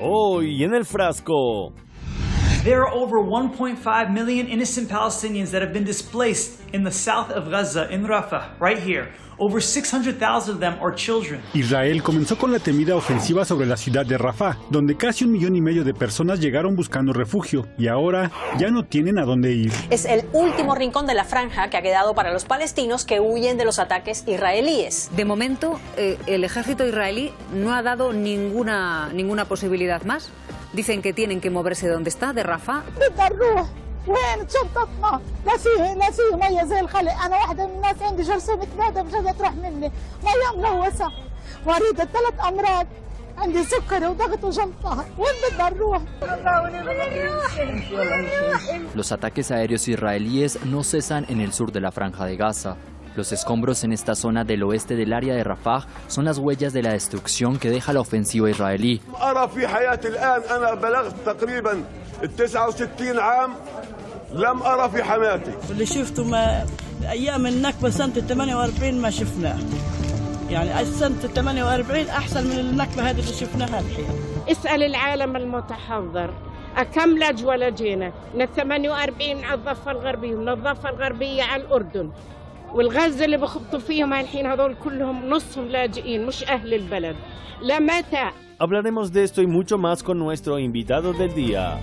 Hoy en el frasco. There are over 1.5 million innocent Palestinians that have been displaced in the south of Gaza, in Rafah, right here. Over 600,000 of them are children. Israel comenzó con la temida ofensiva sobre la ciudad de Rafah, donde casi 1,5 millones de personas llegaron buscando refugio y ahora ya no tienen a dónde ir. Es el último rincón de la franja que ha quedado para los palestinos que huyen de los ataques israelíes. De momento, el ejército israelí no ha dado ninguna posibilidad más. Dicen que tienen que moverse de donde está, de Rafah. وين شنطتنا؟ نسيه مية زي الخلق، أنا واحدة من الناس عندي جرثومة معدة مش قادرة تروح مني، مية ملوثة، مريضة 3 أمراض، عندي سكري وضغط وجلطة، وين بدنا نروح؟ Los ataques aéreos israelíes no cesan en el sur de la Franja de Gaza. Los escombros en esta zona del oeste del área de Rafah son las huellas de la destrucción que deja la ofensiva israelí. لم أرى في حماتي. اللي شفته ما أيام النكبة سنة 48 ما شفناه. يعني سنة 48 أحسن من النكبة هذه اللي شفناها الحين. اسأل العالم المتحضر كم لجوة لجينا؟ من 48 على الضفة الغربية ومن الضفة الغربية على الأردن. والغزة اللي بخبطوا فيهم الحين هذول كلهم نصهم لاجئين مش أهل البلد. لمتى؟ Hablaremos de esto y mucho más con nuestro invitado del día.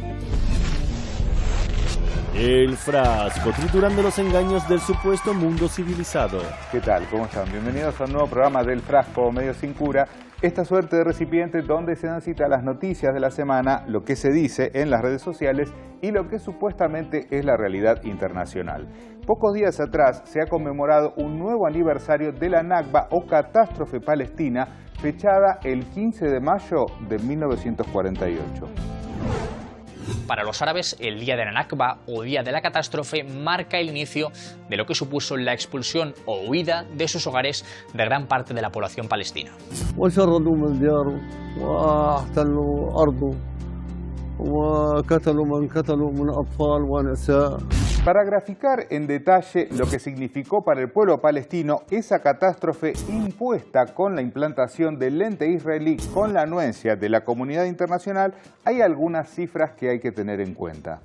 El frasco, triturando los engaños del supuesto mundo civilizado. ¿Qué tal? ¿Cómo están? Bienvenidos a un nuevo programa del Frasco Medio Sin Cura. Esta suerte de recipiente donde se dan cita las noticias de la semana, lo que se dice en las redes sociales y lo que supuestamente es la realidad internacional. Pocos días atrás se ha conmemorado un nuevo aniversario de la Nakba o catástrofe palestina, fechada el 15 de mayo de 1948. Para los árabes, el día de la Nakba o día de la catástrofe marca el inicio de lo que supuso la expulsión o huida de sus hogares de gran parte de la población palestina. Para graficar en detalle lo que significó para el pueblo palestino esa catástrofe impuesta con la implantación del ente israelí con la anuencia de la comunidad internacional, hay algunas cifras que hay que tener en cuenta.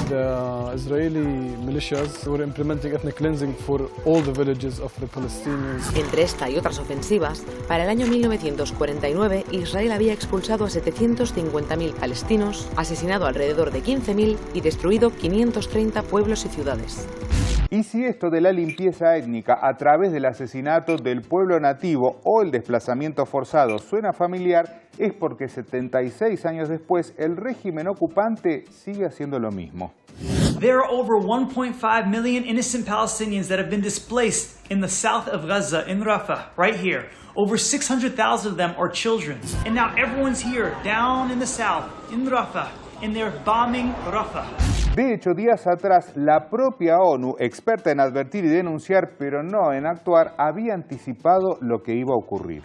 The Israeli militias were implementing ethnic cleansing for all the villages of the Palestinians. Entre esta y otras ofensivas, para el año 1949 Israel había expulsado a 750.000 palestinos, asesinado alrededor de 15.000 y destruido 530 pueblos y ciudades. Y si esto de la limpieza étnica a través del asesinato del pueblo nativo o el desplazamiento forzado suena familiar, es porque 76 años después el régimen ocupante sigue haciendo lo mismo. There are over 1.5 million innocent Palestinians that have been displaced in the south of Gaza, in Rafah, right here. Over 600,000 of them are children. And now everyone's here, down in the south, in Rafah, and they're bombing Rafah. De hecho, días atrás, la propia ONU, experta en advertir y denunciar, pero no en actuar, había anticipado lo que iba a ocurrir.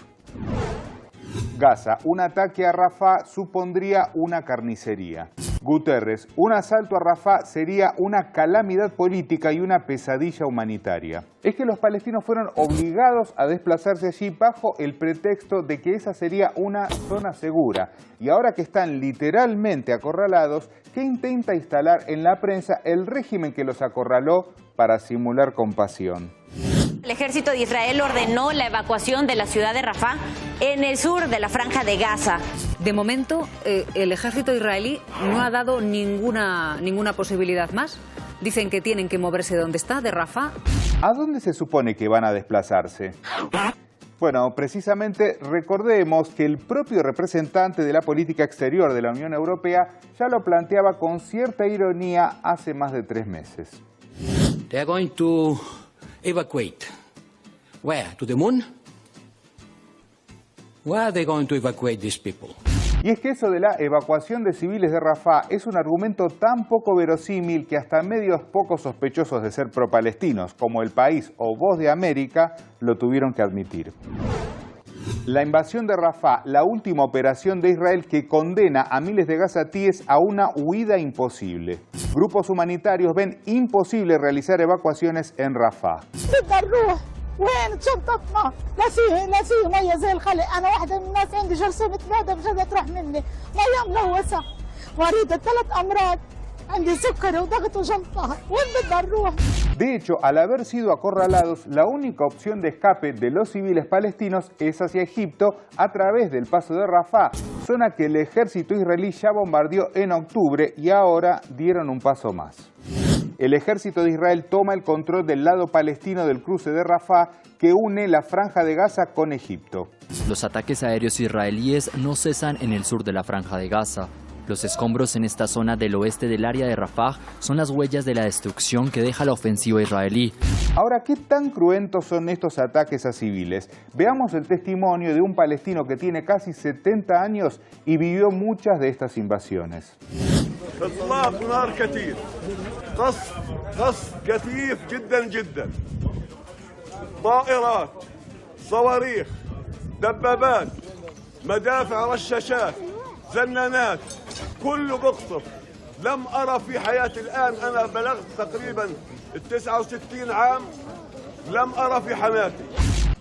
Gaza, un ataque a Rafah supondría una carnicería. Guterres, un asalto a Rafah sería una calamidad política y una pesadilla humanitaria. Es que los palestinos fueron obligados a desplazarse allí bajo el pretexto de que esa sería una zona segura. Y ahora que están literalmente acorralados, ¿qué intenta instalar en la prensa el régimen que los acorraló para simular compasión? El ejército de Israel ordenó la evacuación de la ciudad de Rafah en el sur de la Franja de Gaza. De momento, el ejército israelí no ha dado ninguna posibilidad más. Dicen que tienen que moverse de donde está, de Rafah. ¿A dónde se supone que van a desplazarse? Bueno, precisamente recordemos que el propio representante de la política exterior de la Unión Europea ya lo planteaba con cierta ironía hace más de 3 meses. They are going to evacuate. Where? To the moon? Where are they going to evacuate these people? Y es que eso de la evacuación de civiles de Rafah es un argumento tan poco verosímil que hasta medios poco sospechosos de ser pro-palestinos, como El País o Voz de América, lo tuvieron que admitir. La invasión de Rafah, la última operación de Israel que condena a miles de gazatíes a una huida imposible. Grupos humanitarios ven imposible realizar evacuaciones en Rafah. وين شنطتنا؟ لا فيه ميه زي الخلق، انا واحده من الناس عندي جرثومه معده مش قادره تروح مني، ميه ملوثه، مريضه 3 امراض، عندي سكري وضغط وجلطه، وين بدنا نروح؟ De hecho, al haber sido acorralados, la única opción de escape de los civiles palestinos es hacia Egipto a través del paso de Rafah, zona que el ejército israelí ya bombardeó en octubre y ahora dieron un paso más. El ejército de Israel toma el control del lado palestino del cruce de Rafah que une la Franja de Gaza con Egipto. Los ataques aéreos israelíes no cesan en el sur de la Franja de Gaza. Los escombros en esta zona del oeste del área de Rafah son las huellas de la destrucción que deja la ofensiva israelí. Ahora, ¿qué tan cruentos son estos ataques a civiles? Veamos el testimonio de un palestino que tiene casi 70 años y vivió muchas de estas invasiones. اطلاق نار كثير قصف كثيف جدا جدا طائرات صواريخ دبابات مدافع رشاشات زنانات كله بقصف لم أرى في حياتي الآن أنا بلغت تقريبا 69 عام لم أرى في حياتي.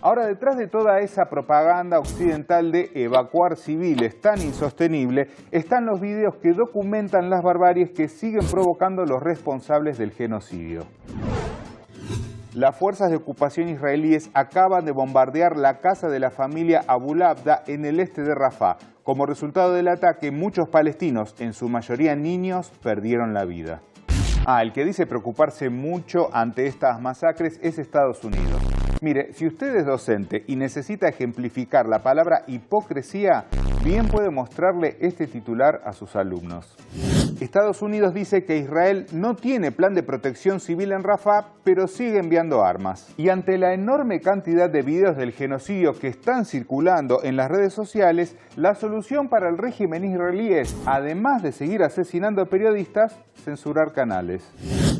Ahora, detrás de toda esa propaganda occidental de evacuar civiles tan insostenible, están los videos que documentan las barbaries que siguen provocando los responsables del genocidio. Las fuerzas de ocupación israelíes acaban de bombardear la casa de la familia Abu Labda en el este de Rafah. Como resultado del ataque, muchos palestinos, en su mayoría niños, perdieron la vida. El que dice preocuparse mucho ante estas masacres es Estados Unidos. Mire, si usted es docente y necesita ejemplificar la palabra hipocresía, bien puede mostrarle este titular a sus alumnos. Estados Unidos dice que Israel no tiene plan de protección civil en Rafah, pero sigue enviando armas. Y ante la enorme cantidad de videos del genocidio que están circulando en las redes sociales, la solución para el régimen israelí es, además de seguir asesinando a periodistas, censurar canales.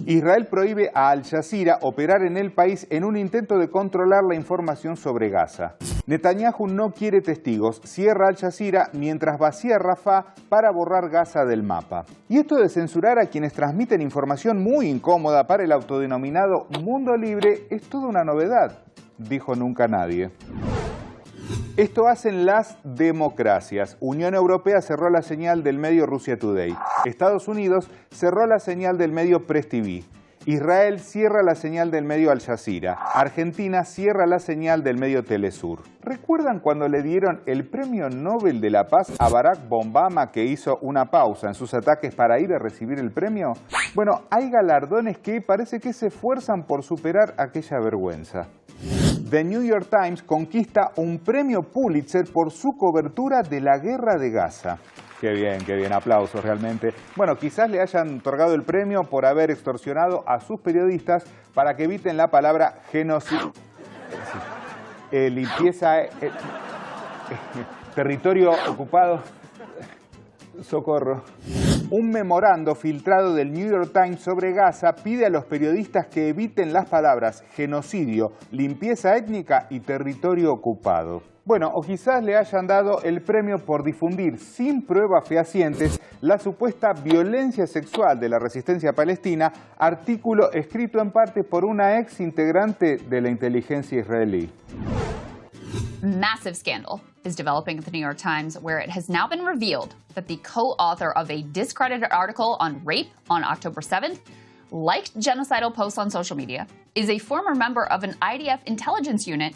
Israel prohíbe a Al Jazeera operar en el país en un intento de controlar la información sobre Gaza. Netanyahu no quiere testigos, cierra Al Jazeera mientras vacía Rafah para borrar Gaza del mapa. Y esto de censurar a quienes transmiten información muy incómoda para el autodenominado mundo libre es toda una novedad, dijo nunca nadie. Esto hacen las democracias. Unión Europea cerró la señal del medio Russia Today. Estados Unidos cerró la señal del medio Press TV. Israel cierra la señal del medio Al Jazeera. Argentina cierra la señal del medio Telesur. ¿Recuerdan cuando le dieron el Premio Nobel de la Paz a Barack Obama, que hizo una pausa en sus ataques para ir a recibir el premio? Bueno, hay galardones que parece que se esfuerzan por superar aquella vergüenza. The New York Times conquista un premio Pulitzer por su cobertura de la guerra de Gaza. Qué bien, aplausos realmente. Bueno, quizás le hayan otorgado el premio por haber extorsionado a sus periodistas para que eviten la palabra genocidio. Limpieza, territorio ocupado. Socorro. Un memorando filtrado del New York Times sobre Gaza pide a los periodistas que eviten las palabras genocidio, limpieza étnica y territorio ocupado. Bueno, o quizás le hayan dado el premio por difundir sin pruebas fehacientes la supuesta violencia sexual de la resistencia palestina, artículo escrito en parte por una ex integrante de la inteligencia israelí. Massive scandal is developing at the New York Times, where it has now been revealed that the co-author of a discredited article on rape on October 7th, liked genocidal posts on social media, is a former member of an IDF intelligence unit,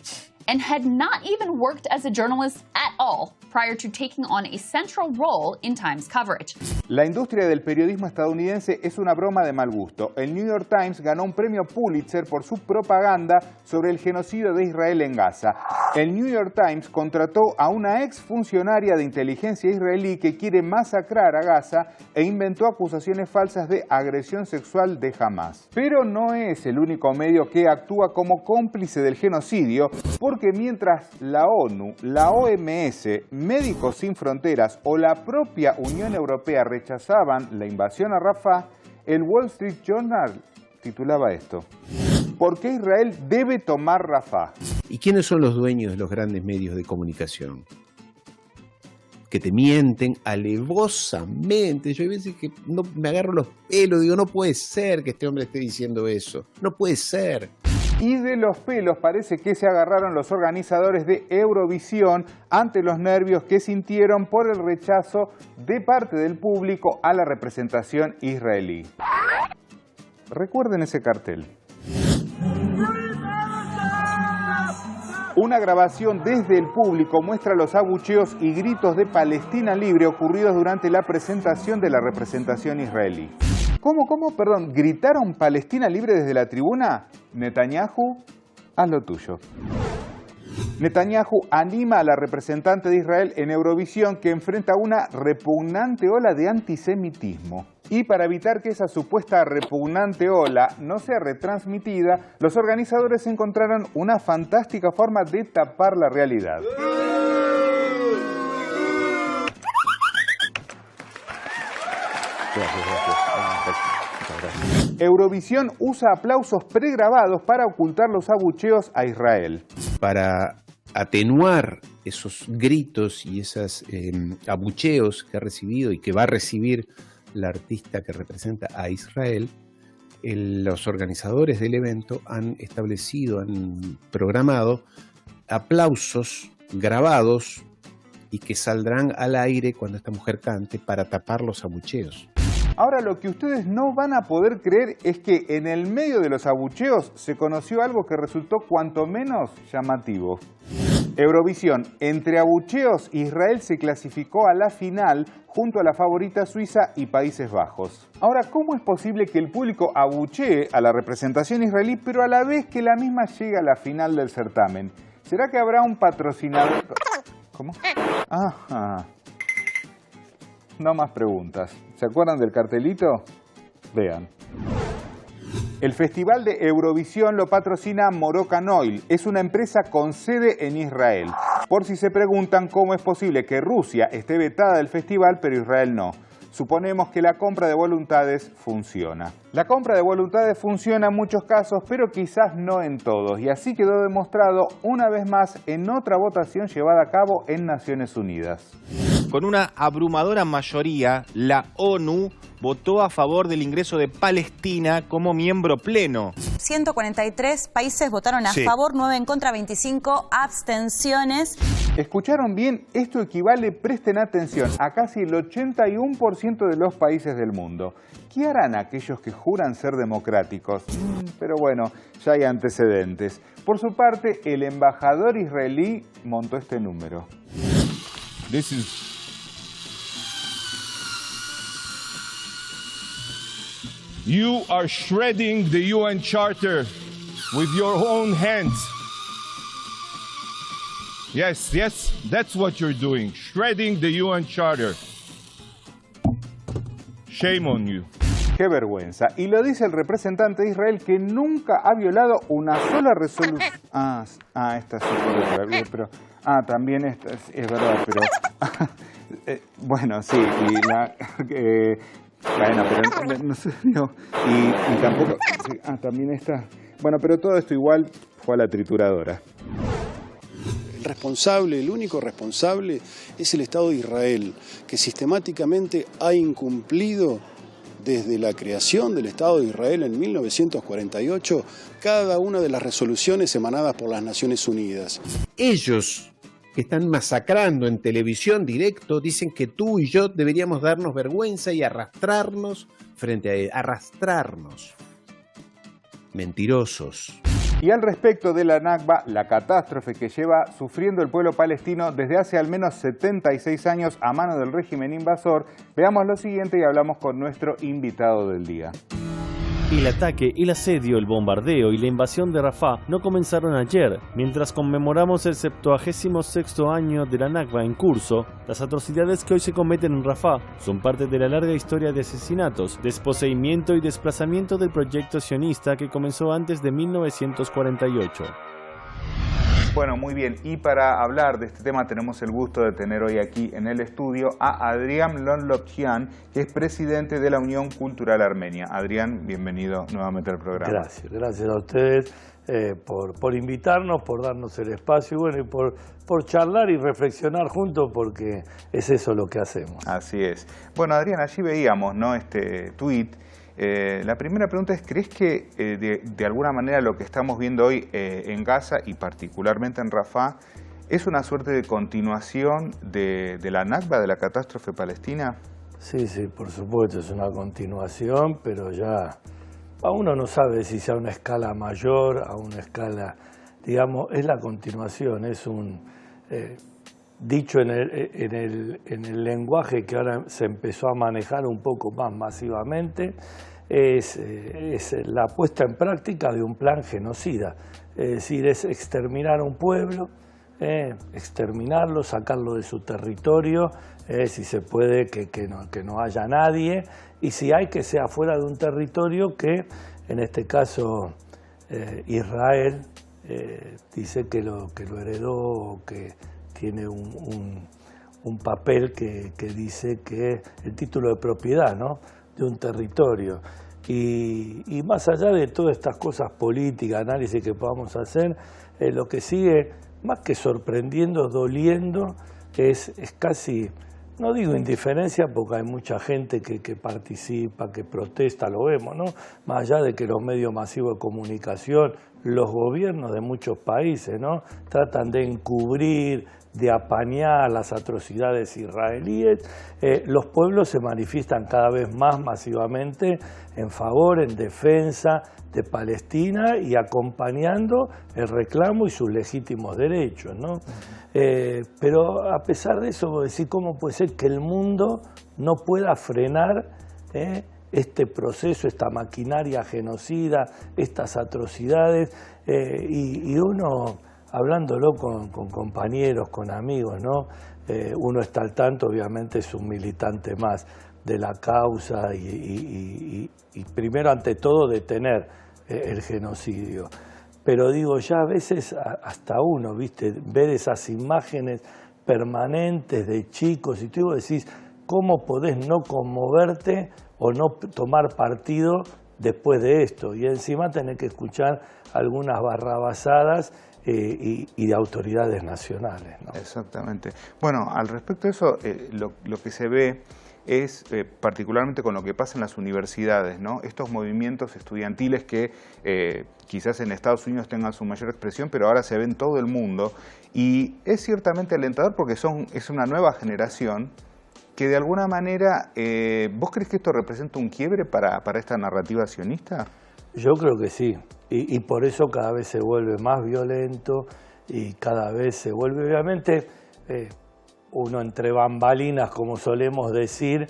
and had not even worked as a journalist at all prior to taking on a central role in Times coverage. La industria del periodismo estadounidense es una broma de mal gusto. El New York Times ganó un premio Pulitzer por su propaganda sobre el genocidio de Israel en Gaza. El New York Times contrató a una ex funcionaria de inteligencia israelí que quiere masacrar a Gaza e inventó acusaciones falsas de agresión sexual de Hamas. Pero no es el único medio que actúa como cómplice del genocidio, porque mientras la ONU, la OMS, Médicos Sin Fronteras o la propia Unión Europea rechazaban la invasión a Rafah, el Wall Street Journal titulaba esto: ¿Por qué Israel debe tomar Rafah? ¿Y quiénes son los dueños de los grandes medios de comunicación? Que te mienten alevosamente. Yo hay veces que me agarro los pelos, digo, no puede ser que este hombre esté diciendo eso. No puede ser. Y de los pelos parece que se agarraron los organizadores de Eurovisión ante los nervios que sintieron por el rechazo de parte del público a la representación israelí. Recuerden ese cartel. Una grabación desde el público muestra los abucheos y gritos de Palestina libre ocurridos durante la presentación de la representación israelí. ¿Cómo? Perdón, ¿gritaron Palestina libre desde la tribuna? Netanyahu, haz lo tuyo. Netanyahu anima a la representante de Israel en Eurovisión que enfrenta una repugnante ola de antisemitismo. Y para evitar que esa supuesta repugnante ola no sea retransmitida, los organizadores encontraron una fantástica forma de tapar la realidad. Eurovisión usa aplausos pregrabados para ocultar los abucheos a Israel. Para atenuar esos gritos y esos abucheos que ha recibido y que va a recibir la artista que representa a Israel, los organizadores del evento han establecido, han programado aplausos grabados y que saldrán al aire cuando esta mujer cante para tapar los abucheos. Ahora, lo que ustedes no van a poder creer es que en el medio de los abucheos se conoció algo que resultó cuanto menos llamativo. Eurovisión, entre abucheos, Israel se clasificó a la final junto a la favorita Suiza y Países Bajos. Ahora, ¿cómo es posible que el público abuchee a la representación israelí, pero a la vez que la misma llegue a la final del certamen? ¿Será que habrá un patrocinador? ¿Cómo? Ajá. No más preguntas. ¿Se acuerdan del cartelito? Vean. El Festival de Eurovisión lo patrocina Moroccan Oil. Es una empresa con sede en Israel. Por si se preguntan cómo es posible que Rusia esté vetada del festival, pero Israel no. Suponemos que la compra de voluntades funciona. La compra de voluntades funciona en muchos casos, pero quizás no en todos. Y así quedó demostrado una vez más en otra votación llevada a cabo en Naciones Unidas. Con una abrumadora mayoría, la ONU votó a favor del ingreso de Palestina como miembro pleno. 143 países votaron a favor, 9 en contra, 25 abstenciones. ¿Escucharon bien? Esto equivale, presten atención, a casi el 81% de los países del mundo. ¿Qué harán aquellos que juran ser democráticos? Pero bueno, ya hay antecedentes. Por su parte, el embajador israelí montó este número. You are shredding the UN Charter with your own hands. Yes, that's what you're doing. Shredding the UN Charter. Shame on you. ¡Qué vergüenza! Y lo dice el representante de Israel, que nunca ha violado una sola resolución. Esta sí, pero... también esta, es verdad, pero... bueno, sí, y la... bueno, pero no sé, no, y tampoco... Sí, también esta... Bueno, pero todo esto igual fue a la trituradora. El único responsable es el Estado de Israel, que sistemáticamente ha incumplido desde la creación del Estado de Israel en 1948 cada una de las resoluciones emanadas por las Naciones Unidas. Ellos que están masacrando en televisión directo dicen que tú y yo deberíamos darnos vergüenza y arrastrarnos frente a él. Arrastrarnos. Mentirosos. Y al respecto de la Nakba, la catástrofe que lleva sufriendo el pueblo palestino desde hace al menos 76 años a mano del régimen invasor, veamos lo siguiente y hablamos con nuestro invitado del día. El ataque, el asedio, el bombardeo y la invasión de Rafah no comenzaron ayer. Mientras conmemoramos el 76º año de la Nakba en curso, las atrocidades que hoy se cometen en Rafah son parte de la larga historia de asesinatos, desposeimiento y desplazamiento del proyecto sionista que comenzó antes de 1948. Bueno, muy bien. Y para hablar de este tema tenemos el gusto de tener hoy aquí en el estudio a Adrián Lonlopjian, que es presidente de la Unión Cultural Armenia. Adrián, bienvenido nuevamente al programa. Gracias a ustedes por invitarnos, por darnos el espacio y bueno, y por charlar y reflexionar juntos, porque es eso lo que hacemos. Así es. Bueno, Adrián, allí veíamos, ¿no?, este tuit La primera pregunta es, ¿crees que de alguna manera lo que estamos viendo hoy en Gaza y particularmente en Rafah es una suerte de continuación de la Nakba, de la catástrofe palestina? Sí, sí, por supuesto, es una continuación, pero ya uno no sabe si sea a una escala mayor, a una escala, digamos, es la continuación, es un, dicho en el lenguaje que ahora se empezó a manejar un poco más masivamente, es la puesta en práctica de un plan genocida, es decir, es exterminar a un pueblo, exterminarlo, sacarlo de su territorio, si se puede que no haya nadie, y si hay que sea fuera de un territorio que, en este caso, Israel dice que lo heredó, que tiene un papel que dice que el título de propiedad, ¿no?, de un territorio. Y más allá de todas estas cosas políticas, análisis que podamos hacer, lo que sigue, más que sorprendiendo, doliendo, es casi, no digo indiferencia, porque hay mucha gente que participa, que protesta, lo vemos, ¿no? Más allá de que los medios masivos de comunicación, los gobiernos de muchos países, ¿no?, tratan de encubrir, de apañar las atrocidades israelíes, los pueblos se manifiestan cada vez más masivamente en favor, en defensa de Palestina y acompañando el reclamo y sus legítimos derechos, ¿no? Pero a pesar de eso, decir, ¿cómo puede ser que el mundo no pueda frenar este proceso, esta maquinaria genocida, estas atrocidades? Y uno, hablándolo con compañeros, con amigos, ¿no? Uno está al tanto, obviamente es un militante más de la causa y primero, ante todo, detener el genocidio. Pero digo, ya a veces hasta uno, ¿viste?, ver esas imágenes permanentes de chicos y tú decís, ¿cómo podés no conmoverte o no tomar partido después de esto? Y encima tener que escuchar algunas barrabasadas y de autoridades nacionales, ¿no? Exactamente. Bueno, al respecto de eso, lo que se ve es, particularmente con lo que pasa en las universidades, ¿no?, estos movimientos estudiantiles que quizás en Estados Unidos tengan su mayor expresión, pero ahora se ven en todo el mundo, y es ciertamente alentador porque es una nueva generación que de alguna manera, ¿vos crees que esto representa un quiebre para esta narrativa sionista? Yo creo que sí, y por eso cada vez se vuelve más violento y cada vez se vuelve, obviamente, uno entre bambalinas, como solemos decir,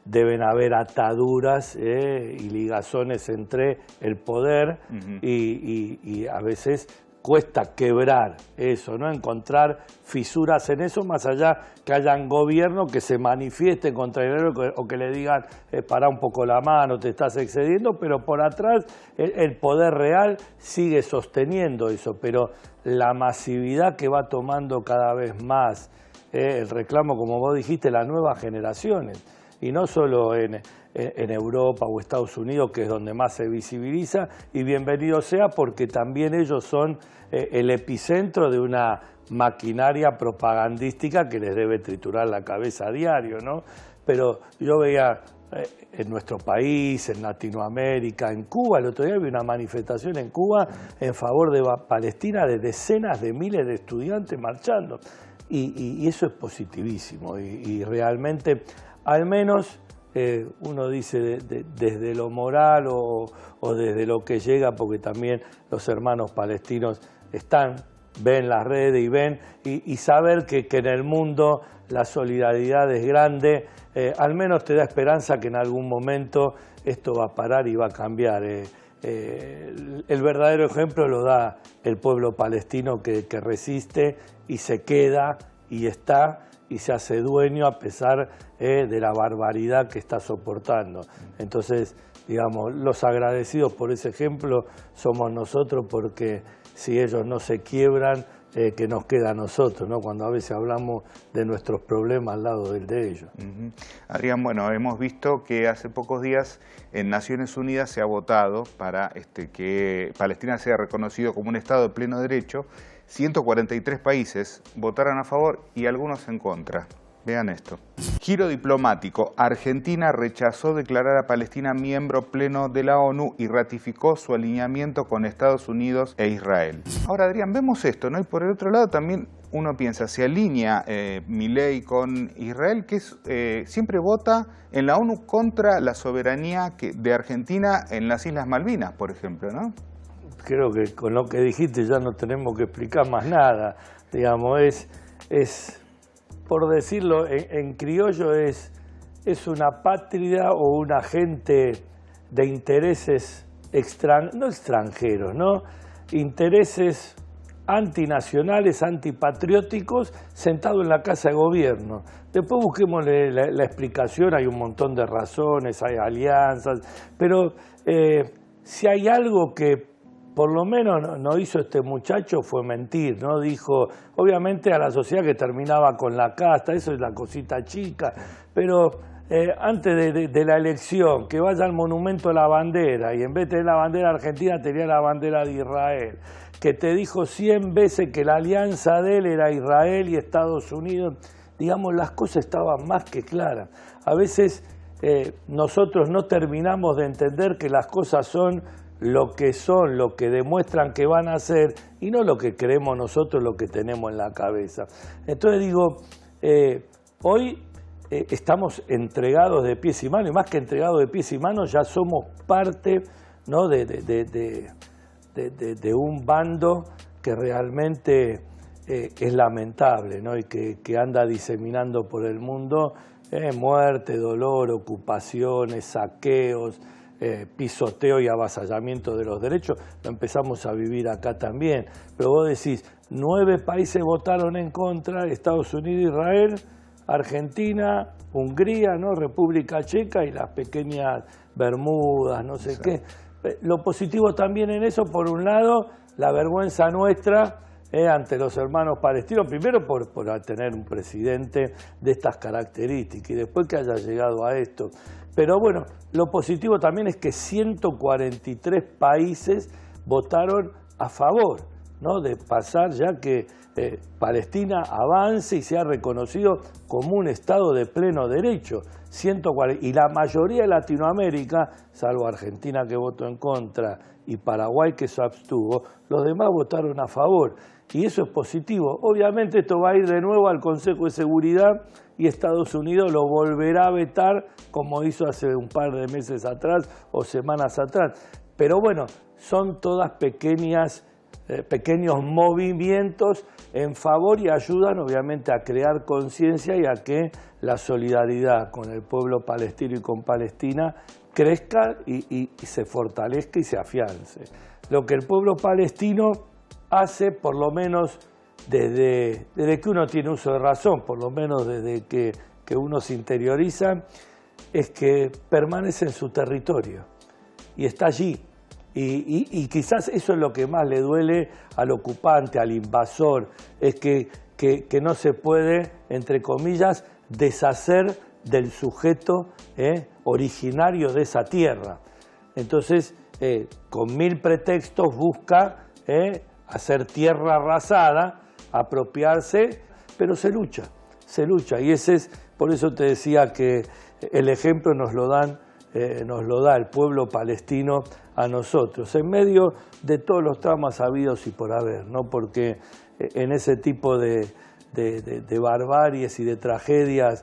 deben haber ataduras y ligazones entre el poder y a veces cuesta quebrar eso, ¿no?, encontrar fisuras en eso, más allá que hayan gobiernos que se manifiesten contra el héroe o que le digan pará un poco la mano, te estás excediendo, pero por atrás el poder real sigue sosteniendo eso, pero la masividad que va tomando cada vez más el reclamo, como vos dijiste, las nuevas generaciones, y no solo en Europa o Estados Unidos, que es donde más se visibiliza, y bienvenido sea porque también ellos son el epicentro de una maquinaria propagandística que les debe triturar la cabeza a diario, ¿no? Pero yo veía en nuestro país, en Latinoamérica, en Cuba, el otro día vi una manifestación en Cuba en favor de Palestina de decenas de miles de estudiantes marchando, y eso es positivísimo, y realmente, al menos uno dice desde lo moral o desde lo que llega, porque también los hermanos palestinos ven las redes y ven, y saber que en el mundo la solidaridad es grande, al menos te da esperanza que en algún momento esto va a parar y va a cambiar. El verdadero ejemplo lo da el pueblo palestino que resiste y se queda y está y se hace dueño a pesar de la barbaridad que está soportando. Entonces, digamos, los agradecidos por ese ejemplo somos nosotros, porque si ellos no se quiebran, que nos queda a nosotros, ¿no?, cuando a veces hablamos de nuestros problemas al lado del de ellos. Adrián, bueno, hemos visto que hace pocos días en Naciones Unidas se ha votado para que Palestina sea reconocido como un Estado de pleno derecho. 143 países votaron a favor y algunos en contra. Vean esto. Giro diplomático. Argentina rechazó declarar a Palestina miembro pleno de la ONU y ratificó su alineamiento con Estados Unidos e Israel. Ahora, Adrián, vemos esto, ¿no? Y por el otro lado también uno piensa, se alinea Milei con Israel, que siempre vota en la ONU contra la soberanía de Argentina en las Islas Malvinas, por ejemplo, ¿no? Creo que con lo que dijiste ya no tenemos que explicar más nada. Digamos, es por decirlo en criollo, es una patria o un agente de intereses no extranjeros, ¿no? Intereses antinacionales, antipatrióticos, sentado en la Casa de Gobierno. Después busquémosle la explicación, hay un montón de razones, hay alianzas, pero si hay algo que por lo menos no hizo este muchacho fue mentir, ¿no? Dijo, obviamente a la sociedad que terminaba con la casta, eso es la cosita chica, pero antes de la elección, que vaya al monumento a la bandera y en vez de tener la bandera argentina tenía la bandera de Israel, que te dijo 100 veces que la alianza de él era Israel y Estados Unidos, digamos, las cosas estaban más que claras. A veces nosotros no terminamos de entender que las cosas son, lo que demuestran que van a ser y no lo que creemos nosotros, lo que tenemos en la cabeza. Entonces digo, hoy estamos entregados de pies y manos, y más que entregados de pies y manos, ya somos parte, ¿no? de un bando que realmente es lamentable, ¿no? Y que anda diseminando por el mundo muerte, dolor, ocupaciones, saqueos, pisoteo y avasallamiento de los derechos. Lo empezamos a vivir acá también. Pero vos decís, 9 países votaron en contra, Estados Unidos, Israel, Argentina, Hungría, ¿no? República Checa y las pequeñas Bermudas, no sé qué. Lo positivo también en eso, por un lado, la vergüenza nuestra ante los hermanos palestinos, primero por tener un presidente de estas características y después que haya llegado a esto. Pero bueno, lo positivo también es que 143 países votaron a favor, ¿no? De pasar ya que Palestina avance y sea reconocido como un Estado de pleno derecho. 140, y la mayoría de Latinoamérica, salvo Argentina que votó en contra y Paraguay que se abstuvo, los demás votaron a favor. Y eso es positivo. Obviamente esto va a ir de nuevo al Consejo de Seguridad y Estados Unidos lo volverá a vetar como hizo hace un par de meses atrás o semanas atrás. Pero bueno, son todas pequeños movimientos en favor y ayudan obviamente a crear conciencia y a que la solidaridad con el pueblo palestino y con Palestina crezca y se fortalezca y se afiance. Lo que el pueblo palestino hace, por lo menos desde que uno tiene uso de razón, por lo menos desde que uno se interioriza, es que permanece en su territorio y está allí. Y quizás eso es lo que más le duele al ocupante, al invasor, es que no se puede, entre comillas, deshacer del sujeto originario de esa tierra. Entonces, con 1000 pretextos busca hacer tierra arrasada, apropiarse, pero se lucha. Y por eso te decía que el ejemplo nos lo da el pueblo palestino a nosotros, en medio de todos los traumas habidos y por haber, ¿no? Porque en ese tipo de barbaries y de tragedias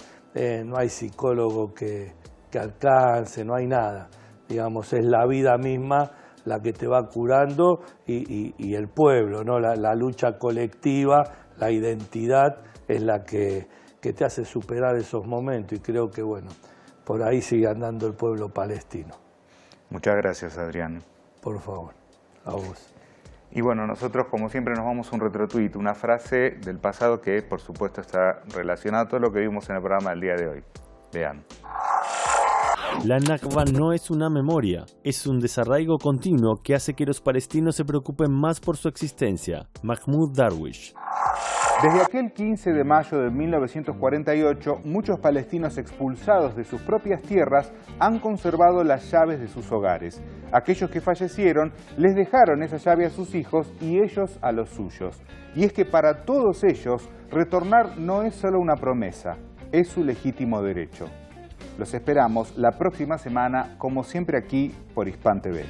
no hay psicólogo que alcance, no hay nada. Digamos, es la vida misma la que te va curando y el pueblo, ¿no? La lucha colectiva, la identidad es la que te hace superar esos momentos y creo que, bueno, por ahí sigue andando el pueblo palestino. Muchas gracias, Adrián. Por favor, a vos. Y bueno, nosotros como siempre nos vamos a un retrotuit, una frase del pasado que por supuesto está relacionada a todo lo que vimos en el programa del día de hoy. Vean. La Nakba no es una memoria, es un desarraigo continuo que hace que los palestinos se preocupen más por su existencia. Mahmoud Darwish. Desde aquel 15 de mayo de 1948, muchos palestinos expulsados de sus propias tierras han conservado las llaves de sus hogares. Aquellos que fallecieron les dejaron esa llave a sus hijos y ellos a los suyos. Y es que para todos ellos, retornar no es solo una promesa, es su legítimo derecho. Los esperamos la próxima semana, como siempre aquí por Hispan TV.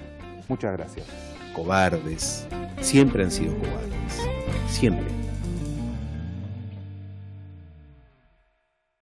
Muchas gracias. Cobardes, siempre han sido cobardes, siempre.